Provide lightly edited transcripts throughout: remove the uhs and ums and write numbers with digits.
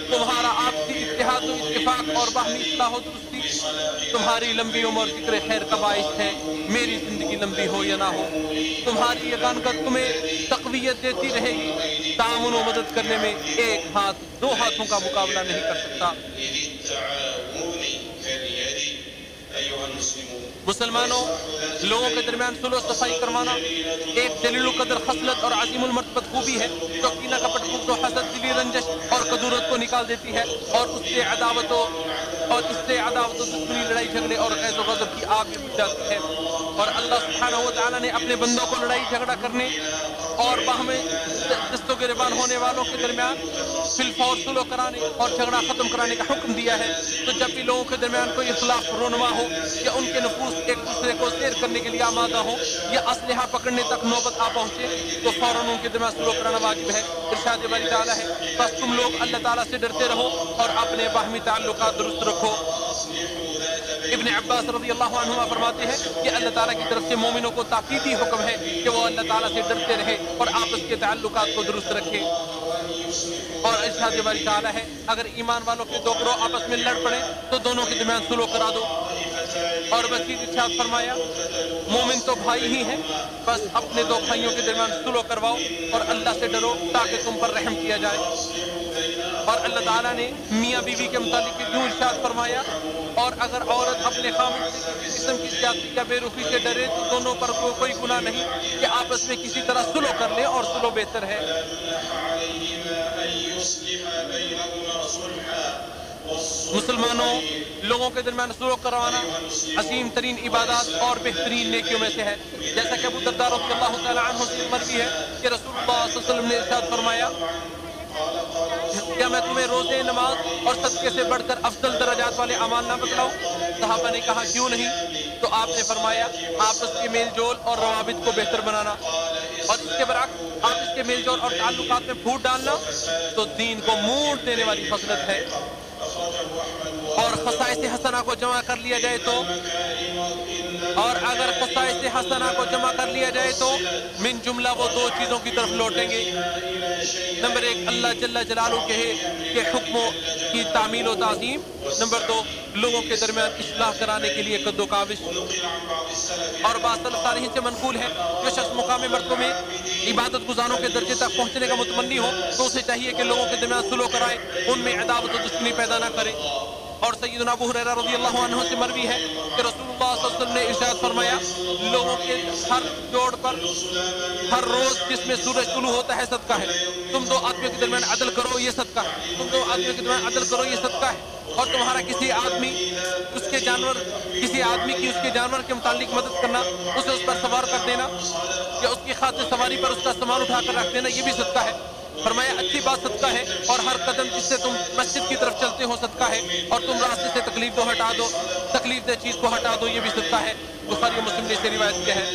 تمہارا آپسی اتحاد و اتفاق اور باہمی اصلاح و درستی تمہاری لمبی عمر اور ذکر خیر کا باعث ہے، میری زندگی لمبی ہو یا نہ ہو۔ تمہاری یگانگت تمہیں تقویت دیتی رہے گی۔ تعاون و مدد کرنے میں ایک ہاتھ دو ہاتھوں کا مقابلہ نہیں کر سکتا۔ مسلمانوں، لوگوں کے درمیان صلح و صفائی کروانا ایک جلیل القدر خصلت اور عظیم المرتبت خوبی ہے جو کینہ کپٹ بغض و حسد، دلی رنجش اور کدورت کو نکال دیتی ہے اور اس سے عداوت و دشمنی، لڑائی جھگڑے اور غیظ و غضب کی آگ میں بجھ جاتی ہے۔ اور اللہ سبحانہ و تعالیٰ نے اپنے بندوں کو لڑائی جھگڑا کرنے اور باہمی دست و گریبان ہونے والوں کے درمیان فی الفور صلح کرانے اور جھگڑا ختم کرانے کا حکم دیا ہے۔ تو جب بھی لوگوں کے درمیان کوئی اختلاف رونما ہو یا ان کے نفوس ایک دوسرے کو سیر کرنے کے لیے آمادہ ہو یا اسلحہ پکڑنے تک نوبت آ پہنچے تو فوراً ان کے درمیان صلح کرانا واجب ہے۔ ارشاد باری تعالیٰ ہے، بس تم لوگ اللہ تعالیٰ سے ڈرتے رہو اور اپنے باہمی تعلقات درست رکھو۔ ابن عباس رضی اللہ عنہما فرماتے ہیں کہ اللہ تعالیٰ کی طرف سے مومنوں کو تاکیدی حکم ہے کہ وہ اللہ تعالیٰ سے ڈرتے رہے اور آپس کے تعلقات کو درست رکھے۔ اور ارشاد باری تعالیٰ ہے، اگر ایمان والوں کے دو گروہ آپس میں لڑ پڑے تو دونوں کے درمیان صلح کرا دو۔ اور مزید ارشاد فرمایا، مومن تو بھائی ہی ہیں، بس اپنے دو بھائیوں کے درمیان صلح کرواؤ اور اللہ سے ڈرو تاکہ تم پر رحم کیا جائے۔ اور اللہ تعالیٰ نے میاں بیوی کے متعلق یوں ارشاد فرمایا، اور اگر عورت اپنے خامد سے کسی قسم کی زیادتی یا بے رخی سے ڈرے تو دونوں پر کوئی گناہ نہیں کہ آپس میں کسی طرح صلح کر لیں، اور صلح بہتر ہے۔ مسلمانوں، لوگوں کے درمیان صلح کروانا عظیم ترین عبادات اور بہترین نیکیوں میں سے ہے۔ جیسا کہ ابو درداء رضی اللہ تعالیٰ عنہ سے مروی ہے کہ رسول اللہ صلی اللہ علیہ وسلم نے ارشاد فرمایا، کیا میں تمہیں روزے، نماز اور صدقے سے بڑھ کر افضل درجات والے اعمال نہ بتلاؤں؟ صحابہ نے کہا کیوں نہیں؟ تو آپ نے فرمایا، آپس کے میل جول اور روابط کو بہتر بنانا، اور اس کے برعکس آپس کے میل جول اور تعلقات میں پھوٹ ڈالنا تو دین کو موڑ دینے والی خصلت ہے۔ اور خصائص حسنہ کو جمع کر لیا جائے تو اگر خصائص حسنہ کو جمع کر لیا جائے تو من جملہ وہ دو چیزوں کی طرف لوٹیں گے۔ نمبر ایک، اللہ جل جلالہ کے حکموں کی تعمیل و تعظیم۔ نمبر دو، لوگوں کے درمیان اصلاح کرانے کے لیے قد و کاوش۔ اور بعض سلف صالحین سے منقول ہے، جو شخص مقام مرتبہ میں عبادت گزاروں کے درجے تک پہنچنے کا متمنی ہو تو اسے چاہیے کہ لوگوں کے درمیان صلح کرائے، ان میں عداوت و دشمنی پیدا نہ کرے۔ اور سیدنا ابو ہریرہ رضی اللہ عنہ سے مروی ہے کہ رسول اللہ صلی اللہ علیہ وسلم نے ارشاد فرمایا، لوگوں کے ہر جوڑ پر ہر روز جس میں سورج طلوع ہوتا ہے صدقہ ہے۔ تم دو آدمیوں کے درمیان عدل کرو، یہ صدقہ ہے۔ تم دو آدمیوں کے درمیان عدل کرو، یہ صدقہ ہے۔ اور تمہارا کسی آدمی کی اس کے جانور کے متعلق مدد کرنا، اسے اس پر سوار کر دینا یا اس کی خاطر سواری پر اس کا سامان اٹھا کر رکھ دینا، یہ بھی صدقہ ہے۔ فرمایا اچھی بات صدقہ ہے، اور ہر قدم جس سے تم مسجد کی طرف چلتے ہو صدقہ ہے، اور تم راستے سے تکلیف دہ چیز کو ہٹا دو، یہ بھی صدقہ ہے۔ بخاری و مسلم نے اسے روایت کیا ہے۔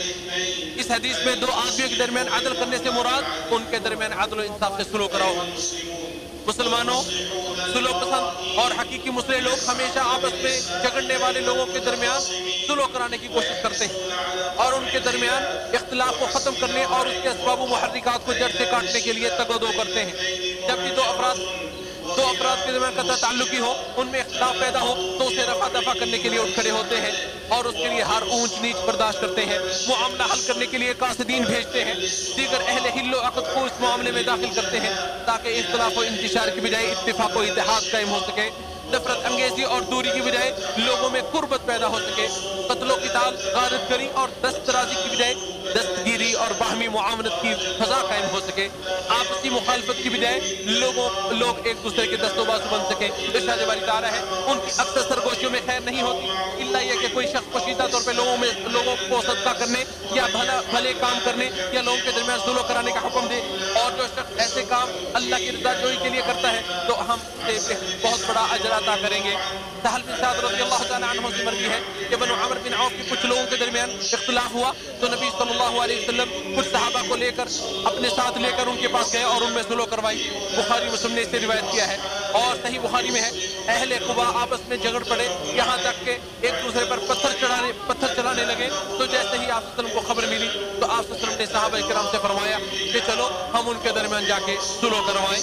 اس حدیث میں دو آدمیوں کے درمیان عدل کرنے سے مراد ان کے درمیان عدل و انصاف سے صلح کراؤ۔ مسلمانوں، صلح پسند اور حقیقی مسلح لوگ ہمیشہ آپس میں جھگڑنے والے لوگوں کے درمیان صلح کرانے کی کوشش کرتے ہیں اور ان کے درمیان اختلاف کو ختم کرنے اور اس کے اسباب و محرکات کو جڑ سے کاٹنے کے لیے تگ و دو کرتے ہیں۔ جب بھی دو افراد کے درمیان قطع تعلقی ہو، ان میں اختلاف پیدا ہو تو اسے رفع دفع کرنے کے لیے اٹھ کھڑے ہوتے ہیں اور اس کے لیے ہر اونچ نیچ برداشت کرتے ہیں۔ معاملہ حل کرنے کے لیے قاصدین بھیجتے ہیں، دیگر اہل حل و عقد کو اس معاملے میں داخل کرتے ہیں تاکہ اختلاف و انتشار کی بجائے اتفاق و اتحاد قائم ہو سکے، نفرت انگیزی اور دوری کی بجائے لوگوں میں قربت پیدا ہو سکے، قتل و قتال، غارت گری اور دست درازی کی بجائے دستگیری اور باہمی معاونت کی فضا قائم ہو سکے، آپسی مخالفت کی بجائے لوگ ایک دوسرے کے دست و بازو بن سکیں۔ ارشاد باری تعالیٰ ہے، ان کی اکثر سرگوشیوں میں خیر نہیں ہوتی الا یہ کہ کوئی شخص پوشیدہ طور پہ لوگوں کو صدقہ کرنے یا بھلے کام کرنے یا لوگوں کے درمیان صلح کرانے کا حکم دے، اور جو شخص ایسے کام اللہ کی رضا جوئی کے لیے کرتا ہے تو ہم اسے بہت بڑا اجر عطا کریں گے۔ سہل بن سعد رضی اللہ تعالیٰ عنہ سے مروی ہے کہ بنو عمر بن عوف کے کچھ لوگوں کے درمیان اختلاف ہوا تو نبی صلی اللہ علیہ وسلم کچھ صحابہ کو اپنے ساتھ لے کر ان کے پاس گئے اور ان میں صلح کروائی۔ بخاری مسلم نے اسے روایت کیا ہے، اور صحیح بخاری میں ہے، اہل قبا آپس میں جھگڑ پڑے یہاں تک کہ ایک دوسرے پر پتھر چلانے لگے، تو جیسے ہی آپ صلی اللہ علیہ وسلم کو خبر ملی تو آپ صلی اللہ علیہ وسلم نے صحابہ کرام سے فرمایا کہ چلو ہم ان کے درمیان جا کے صلح کروائیں۔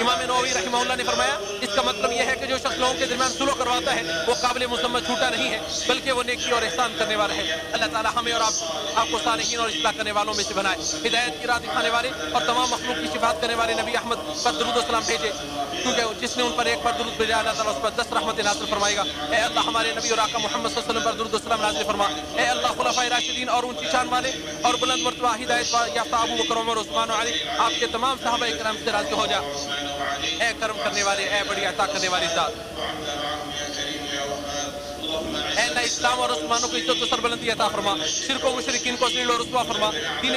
امام نووی رحمہ اللہ نے فرمایا اس کا مطلب یہ ہے کہ جو شخص لوگوں کے درمیان صلح کرواتا ہے وہ قابل مسمت جھوٹا نہیں ہے بلکہ وہ نیکی اور احسان کرنے والا ہے. اللہ تعالی ہمیں اور آپ کو صالحین اور اصلاح کرنے والوں میں سے بنائے. ہدایت کی راہ دکھانے والے اور تمام مخلوق کی شفاعت کرنے والے نبی احمد پر درود و سلام بھیجے کیونکہ جس نے ان پر ایک پر درود بھیجا اللہ تعالیٰ اس پر 10 رحمت نازل فرمائے گا. اے اللہ ہمارے نبی اور آقا محمد صلی اللہ علیہ وسلم پر درود و سلام نازل فرما. اے اللہ خلفائے راشدین اور اونچی شان والے اور بلند مرتبہ ہدایت یافتہ ابو بکر عمر عثمان و علی آپ کے تمام صحابہ کرام سے راضی ہو جا. اے کرم کرنے والے اے بڑی عطا کرنے والی ذات, اے اللہ اسلام اور مسلمانوں کو عزت و سربلندی عطا فرما, شرک و مشرکین کو ذلیل و رسوا فرما, دین